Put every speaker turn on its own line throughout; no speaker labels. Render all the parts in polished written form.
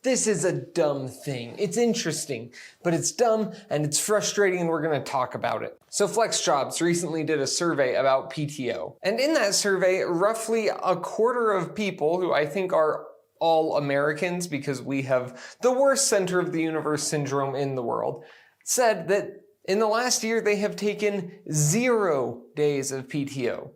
This is a dumb thing. It's interesting, but it's dumb and it's frustrating, and we're gonna talk about it. So FlexJobs recently did a survey about PTO. And in that survey, roughly a quarter of people, who I think are all Americans because we have the worst center of the universe syndrome in the world, said that in the last year they have taken 0 days of PTO.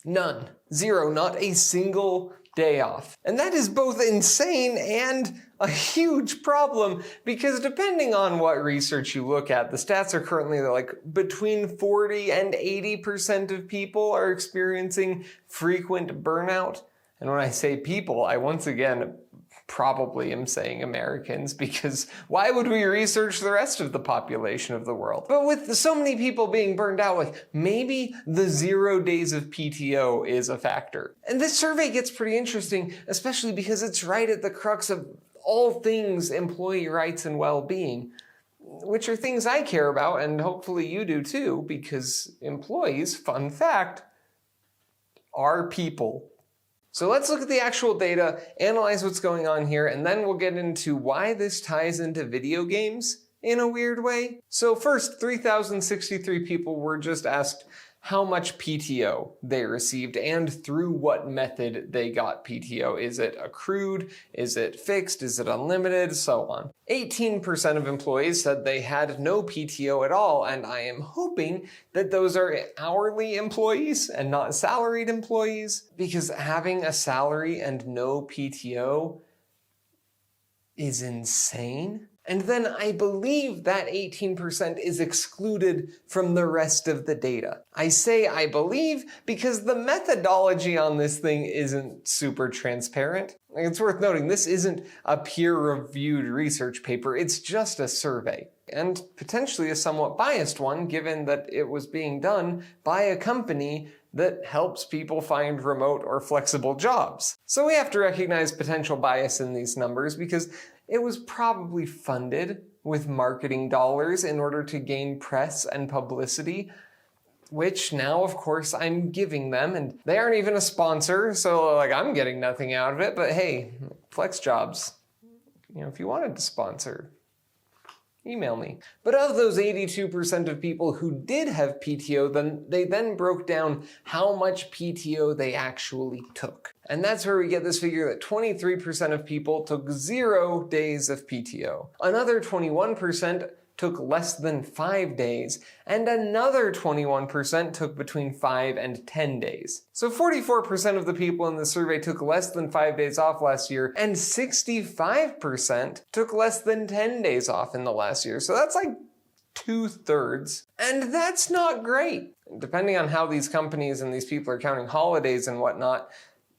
None. 0. Not a single day off. And that is both insane and a huge problem, because depending on what research you look at, the stats are currently like between 40 and 80% of people are experiencing frequent burnout. And when I say people, I once again probably am saying Americans, because why would we research the rest of the population of the world? But with so many people being burned out, like maybe the 0 days of PTO is a factor. And this survey gets pretty interesting, especially because it's right at the crux of all things employee rights and well-being, which are things I care about, and hopefully you do too, because employees, fun fact, are people. So let's look at the actual data, analyze what's going on here, and then we'll get into why this ties into video games in a weird way. So first, 3,063 people were just asked how much PTO they received and through what method they got PTO. Is it accrued? Is it fixed? Is it unlimited? So on. 18% of employees said they had no PTO at all, and I am hoping that those are hourly employees and not salaried employees, because having a salary and no PTO is insane. And then I believe that 18% is excluded from the rest of the data. I say I believe because the methodology on this thing isn't super transparent. It's worth noting, this isn't a peer-reviewed research paper, it's just a survey. And potentially a somewhat biased one, given that it was being done by a company that helps people find remote or flexible jobs. So we have to recognize potential bias in these numbers, because it was probably funded with marketing dollars in order to gain press and publicity, which now, of course, I'm giving them, and they aren't even a sponsor, so like I'm getting nothing out of it. But hey, FlexJobs, if you wanted to sponsor, email me. But of those 82% of people who did have PTO, then they broke down how much PTO they actually took. And that's where we get this figure that 23% of people took 0 days of PTO. Another 21% took less than 5 days, and another 21% took between 5 and 10 days. So 44% of the people in the survey took less than 5 days off last year, and 65% took less than 10 days off in the last year. So that's like 2/3, and that's not great. Depending on how these companies and these people are counting holidays and whatnot,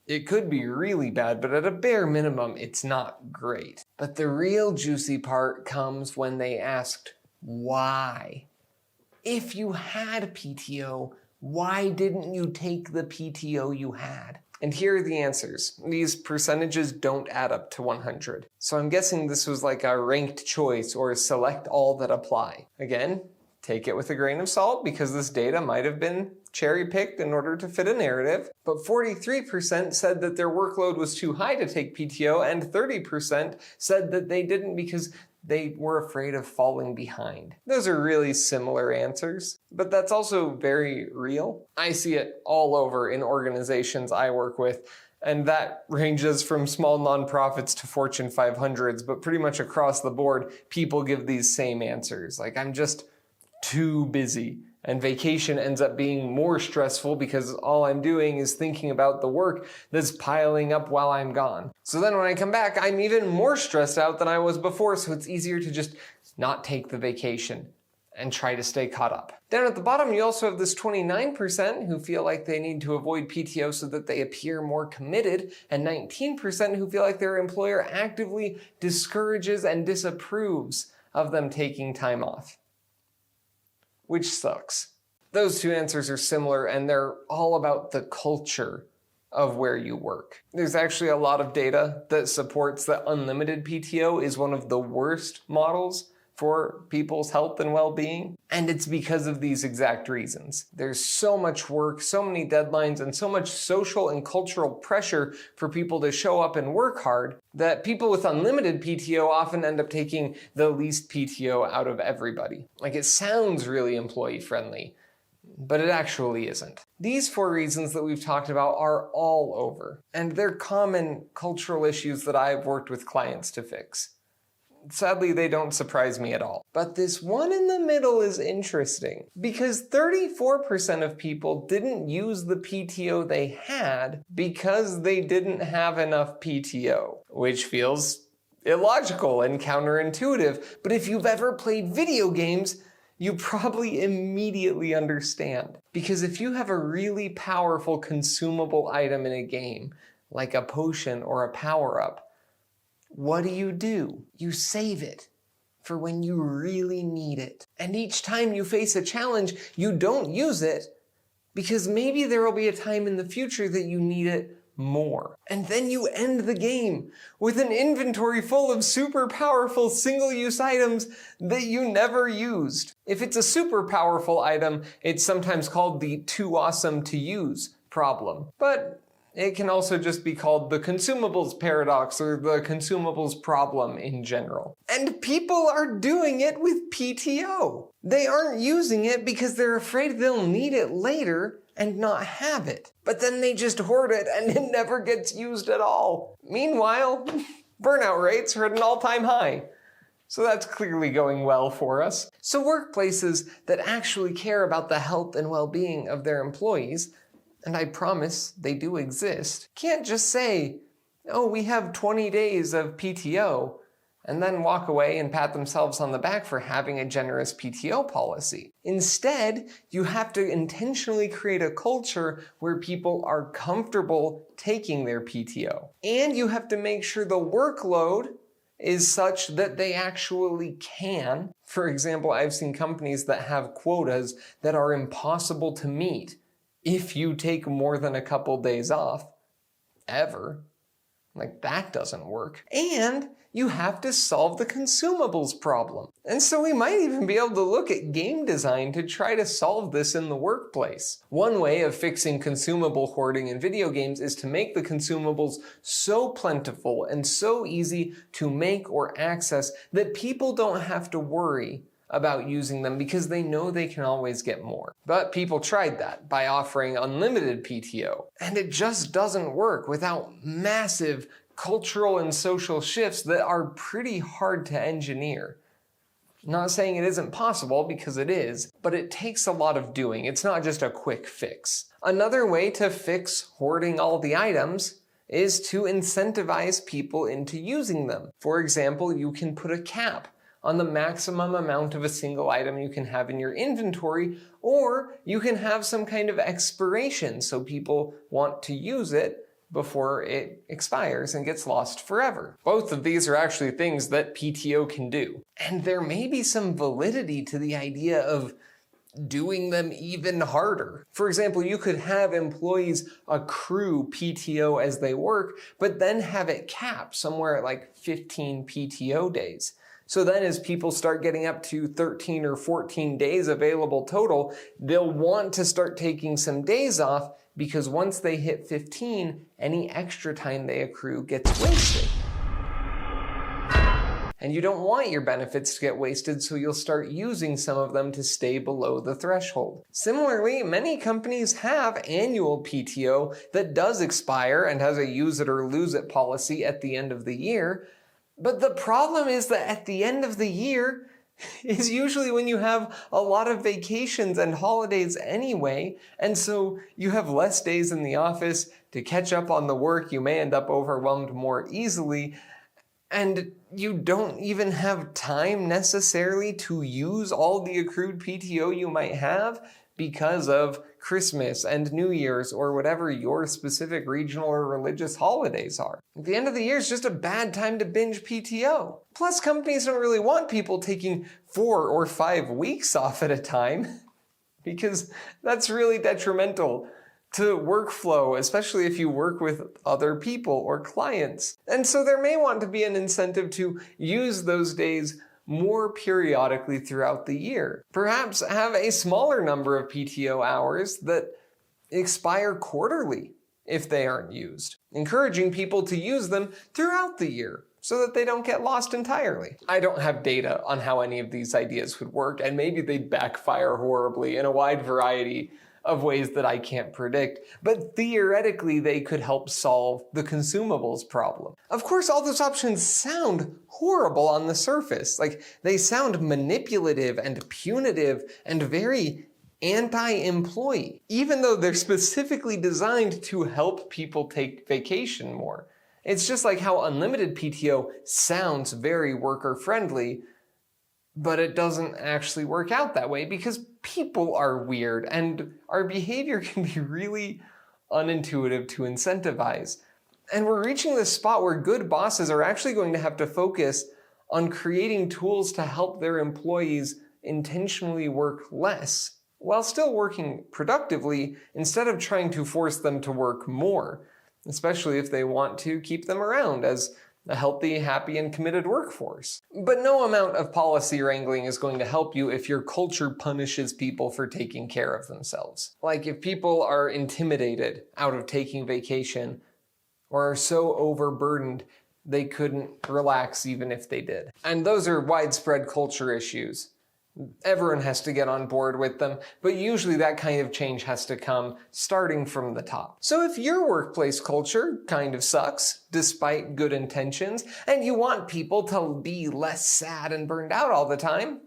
it could be really bad, but at a bare minimum, it's not great. But the real juicy part comes when they asked why. If you had PTO, why didn't you take the PTO you had? And here are the answers. These percentages don't add up to 100. So I'm guessing this was like a ranked choice or select all that apply. Again, take it with a grain of salt, because this data might have been cherry-picked in order to fit a narrative. But 43% said that their workload was too high to take PTO, and 30% said that they didn't because they were afraid of falling behind. Those are really similar answers, but that's also very real. I see it all over in organizations I work with, and that ranges from small nonprofits to Fortune 500s, but pretty much across the board, people give these same answers. Like, I'm just too busy. And vacation ends up being more stressful because all I'm doing is thinking about the work that's piling up while I'm gone. So then when I come back, I'm even more stressed out than I was before, so it's easier to just not take the vacation and try to stay caught up. Down at the bottom, you also have this 29% who feel like they need to avoid PTO so that they appear more committed, and 19% who feel like their employer actively discourages and disapproves of them taking time off. Which sucks. Those two answers are similar, and they're all about the culture of where you work. There's actually a lot of data that supports that unlimited PTO is one of the worst models for people's health and well-being. And it's because of these exact reasons. There's so much work, so many deadlines, and so much social and cultural pressure for people to show up and work hard that people with unlimited PTO often end up taking the least PTO out of everybody. Like, it sounds really employee-friendly, but it actually isn't. These 4 reasons that we've talked about are all over, and they're common cultural issues that I've worked with clients to fix. Sadly, they don't surprise me at all. But this one in the middle is interesting because 34% of people didn't use the PTO they had because they didn't have enough PTO, which feels illogical and counterintuitive. But if you've ever played video games, you probably immediately understand. Because if you have a really powerful consumable item in a game, like a potion or a power-up, what do? You save it for when you really need it. And each time you face a challenge, you don't use it because maybe there will be a time in the future that you need it more. And then you end the game with an inventory full of super powerful single-use items that you never used. If it's a super powerful item, it's sometimes called the too awesome to use problem. But it can also just be called the consumables paradox or the consumables problem in general. And people are doing it with PTO. They aren't using it because they're afraid they'll need it later and not have it. But then they just hoard it and it never gets used at all. Meanwhile, burnout rates are at an all-time high. So that's clearly going well for us. So workplaces that actually care about the health and well-being of their employees, and I promise they do exist, can't just say, oh, we have 20 days of PTO, and then walk away and pat themselves on the back for having a generous PTO policy. Instead, you have to intentionally create a culture where people are comfortable taking their PTO. And you have to make sure the workload is such that they actually can. For example, I've seen companies that have quotas that are impossible to meet if you take more than a couple days off, ever. Like, that doesn't work. And you have to solve the consumables problem. And so we might even be able to look at game design to try to solve this in the workplace. One way of fixing consumable hoarding in video games is to make the consumables so plentiful and so easy to make or access that people don't have to worry about using them because they know they can always get more. But people tried that by offering unlimited PTO, and it just doesn't work without massive cultural and social shifts that are pretty hard to engineer. Not saying it isn't possible, because it is, but it takes a lot of doing. It's not just a quick fix. Another way to fix hoarding all the items is to incentivize people into using them. For example, you can put a cap on the maximum amount of a single item you can have in your inventory, or you can have some kind of expiration so people want to use it before it expires and gets lost forever. Both of these are actually things that PTO can do. And there may be some validity to the idea of doing them even harder. For example, you could have employees accrue PTO as they work, but then have it capped somewhere at like 15 PTO days. So then as people start getting up to 13 or 14 days available total, they'll want to start taking some days off, because once they hit 15, any extra time they accrue gets wasted. And you don't want your benefits to get wasted, so you'll start using some of them to stay below the threshold. Similarly, many companies have annual PTO that does expire and has a use it or lose it policy at the end of the year. But the problem is that at the end of the year is usually when you have a lot of vacations and holidays anyway, and so you have less days in the office to catch up on the work. You may end up overwhelmed more easily, and you don't even have time necessarily to use all the accrued PTO you might have because of Christmas and New Year's or whatever your specific regional or religious holidays are. At the end of the year is just a bad time to binge PTO. Plus, companies don't really want people taking 4 or 5 weeks off at a time, because that's really detrimental to workflow, especially if you work with other people or clients. And so there may want to be an incentive to use those days more periodically throughout the year. Perhaps have a smaller number of PTO hours that expire quarterly if they aren't used, encouraging people to use them throughout the year so that they don't get lost entirely. I don't have data on how any of these ideas would work, and maybe they'd backfire horribly in a wide variety of ways that I can't predict, but theoretically they could help solve the consumables problem. Of course, all those options sound horrible on the surface. Like, they sound manipulative and punitive and very anti-employee, even though they're specifically designed to help people take vacation more. It's just like how unlimited PTO sounds very worker-friendly, but it doesn't actually work out that way because people are weird and our behavior can be really unintuitive to incentivize. And we're reaching this spot where good bosses are actually going to have to focus on creating tools to help their employees intentionally work less while still working productively instead of trying to force them to work more, especially if they want to keep them around as a healthy, happy, and committed workforce. But no amount of policy wrangling is going to help you if your culture punishes people for taking care of themselves. Like, if people are intimidated out of taking vacation or are so overburdened they couldn't relax even if they did. And those are widespread culture issues. Everyone has to get on board with them, but usually that kind of change has to come starting from the top. So if your workplace culture kind of sucks, despite good intentions, and you want people to be less sad and burned out all the time,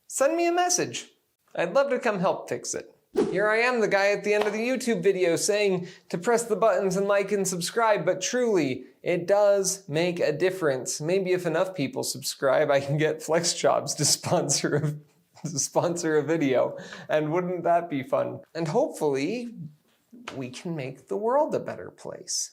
send me a message. I'd love to come help fix it. Here I am, the guy at the end of the YouTube video saying to press the buttons and like and subscribe, but truly, it does make a difference. Maybe if enough people subscribe, I can get FlexJobs to sponsor a video. And wouldn't that be fun? And hopefully, we can make the world a better place.